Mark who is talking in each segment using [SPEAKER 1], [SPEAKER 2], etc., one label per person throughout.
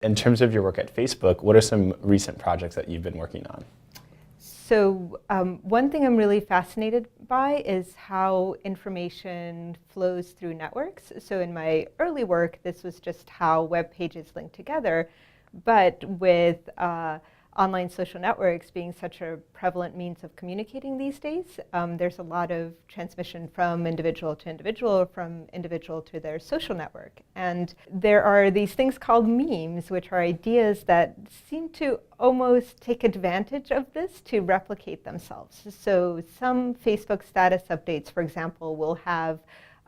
[SPEAKER 1] in terms of your work at Facebook, what are some recent projects that you've been working on?
[SPEAKER 2] So one thing I'm really fascinated by is how information flows through networks. So in my early work, this was just how web pages link together. But with online social networks being such a prevalent means of communicating these days, there's a lot of transmission from individual to individual, from individual to their social network. And there are these things called memes, which are ideas that seem to almost take advantage of this to replicate themselves. So some Facebook status updates, for example, will have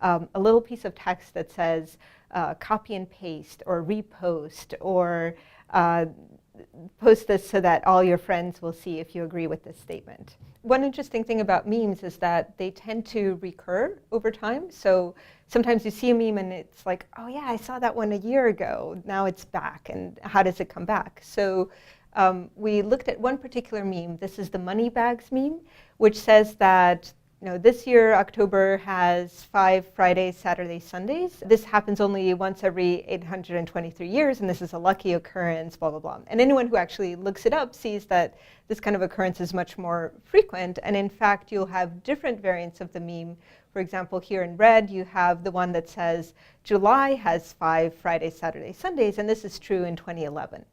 [SPEAKER 2] a little piece of text that says copy and paste or repost or post this so that all your friends will see if you agree with this statement. One interesting thing about memes is that they tend to recur over time. So sometimes you see a meme and it's like, oh yeah, I saw that one a year ago. Now it's back, and how does it come back? So we looked at one particular meme. This is the money bags meme, which says that this year, October has 5 Fridays, Saturdays, Sundays. This happens only once every 823 years, and this is a lucky occurrence, blah, blah, blah. And anyone who actually looks it up sees that this kind of occurrence is much more frequent. And in fact, you'll have different variants of the meme. For example, here in red, you have the one that says July has 5 Fridays, Saturdays, Sundays, and this is true in 2011.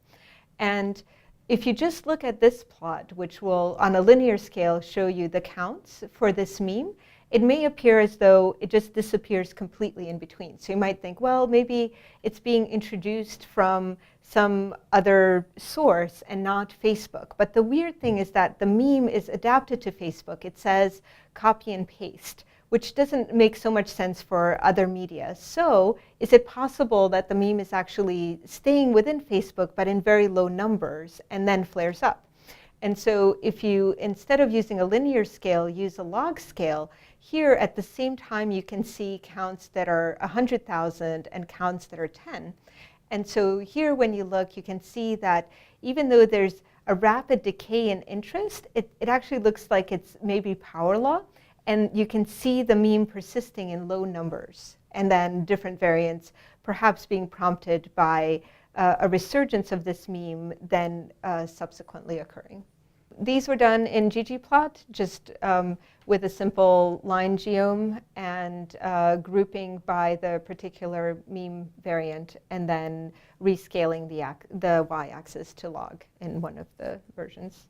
[SPEAKER 2] And if you just look at this plot, which will, on a linear scale, show you the counts for this meme, it may appear as though it just disappears completely in between. So you might think, well, maybe it's being introduced from some other source and not Facebook. But the weird thing is that the meme is adapted to Facebook. It says copy and paste, which doesn't make so much sense for other media. So is it possible that the meme is actually staying within Facebook but in very low numbers and then flares up? And so if you, instead of using a linear scale, use a log scale, here at the same time you can see counts that are 100,000 and counts that are 10. And so here when you look, you can see that even though there's a rapid decay in interest, it actually looks like it's maybe power law. And you can see the meme persisting in low numbers, and then different variants perhaps being prompted by a resurgence of this meme then subsequently occurring. These were done in ggplot, just with a simple line geom and grouping by the particular meme variant, and then rescaling the y-axis to log in one of the versions.